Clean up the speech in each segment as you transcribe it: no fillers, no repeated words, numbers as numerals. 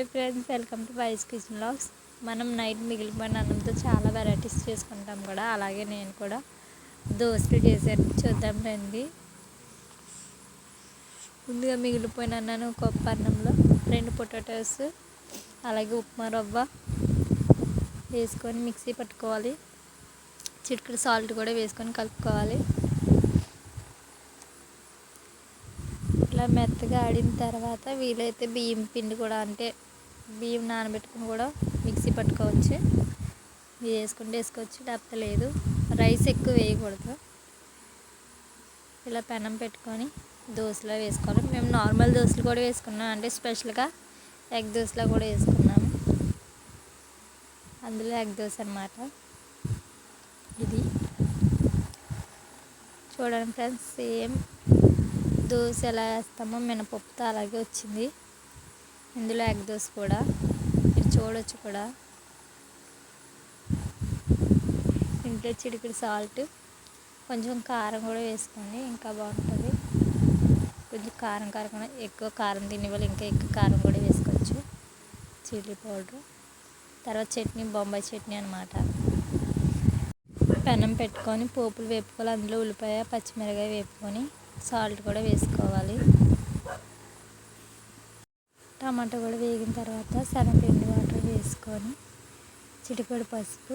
Hi friends, welcome to vice kitchen vlogs. మనం night మిగిలిపోయిన అన్నంతో చాలా వెరైటీస్ చేసుకుంటాం కూడా. అలాగే నేను కూడా దోశలు చేశాను, చూద్దాం రండి. ముందుగా మిగిలిపోయిన అన్నాను ఒక కప్పు అన్నంలో 2 పొటాటోస్ అలాగే ఉప్మా రవ్వ వేసుకొని మిక్సీ పట్టుకోవాలి. చిటికెడు సాల్ట్ కూడా వేసుకొని కలుపుకోవాలి. ఇట్లా మెత్తగా ఆడిన తర్వాత వీలైతే బియ్యం పిండి కూడా, అంటే బియ్యం నానబెట్టుకుని కూడా మిక్సీ పట్టుకోవచ్చు. వేసుకోవచ్చు, లేకపోతే లేదు. రైస్ ఎక్కువ వేయకూడదు. ఇలా పెనం పెట్టుకొని దోశలో వేసుకోవాలి. మేము నార్మల్ దోశలు కూడా వేసుకున్నాం, అంటే స్పెషల్గా ఎగ్ దోశలో కూడా వేసుకున్నాము. అందులో ఎగ్ దోశ అన్నమాట ఇది. చూడండి ఫ్రెండ్స్, సేమ్ దోశ ఎలా వేస్తామో మినపప్పుతో అలాగే వచ్చింది. ఇందులో ఎగ్ దోశ కూడా మీరు చూడవచ్చు కూడా. ఇంట్లో చిటికెడు సాల్ట్, కొంచెం కారం కూడా వేసుకోండి, ఇంకా బాగుంటుంది. కొంచెం కారం ఎక్కువ కారం తినే వాళ్ళు ఇంకా ఎక్కువ కారం కూడా వేసుకోవచ్చు. చిల్లీ పౌడర్, తర్వాత చట్నీ బొంబాయి చట్నీ అన్నమాట. పెనం పెట్టుకొని పోపులు వేపుకోవాలి. అందులో ఉల్లిపాయ పచ్చిమిరకాయ వేపుకొని సాల్ట్ కూడా వేసుకోవాలి. టమాటా కూడా వేగిన తర్వాత శనగపిండి వాటర్ వేసుకొని చిటికెడు పసుపు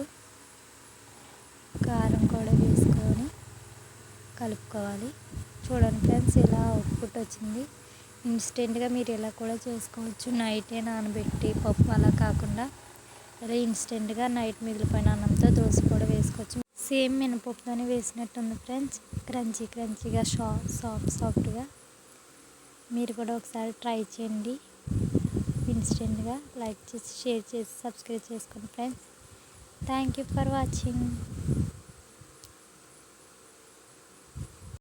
కారం కూడా వేసుకొని కలుపుకోవాలి. చూడండి ఫ్రెండ్స్, ఇలా అవుట్పుట్ వచ్చింది. ఇన్స్టెంట్గా మీరు ఇలా కూడా చేసుకోవచ్చు. నైటే నానబెట్టి పప్పు అలా కాకుండా ఇలా ఇన్స్టెంట్గా నైట్ మిగిలిపోయిన అన్నంతో దోశ కూడా వేసుకోవచ్చు. సేమ్ మినపప్పుతోనే వేసినట్టుంది ఫ్రెండ్స్, క్రంచీగా సాఫ్ట్గా. మీరు కూడా ఒకసారి ట్రై చేయండి. ఇన్స్టెంట్గా లైక్ చేసి, షేర్ చేసి, సబ్స్క్రైబ్ చేసుకోండి friends. Thank you for watching.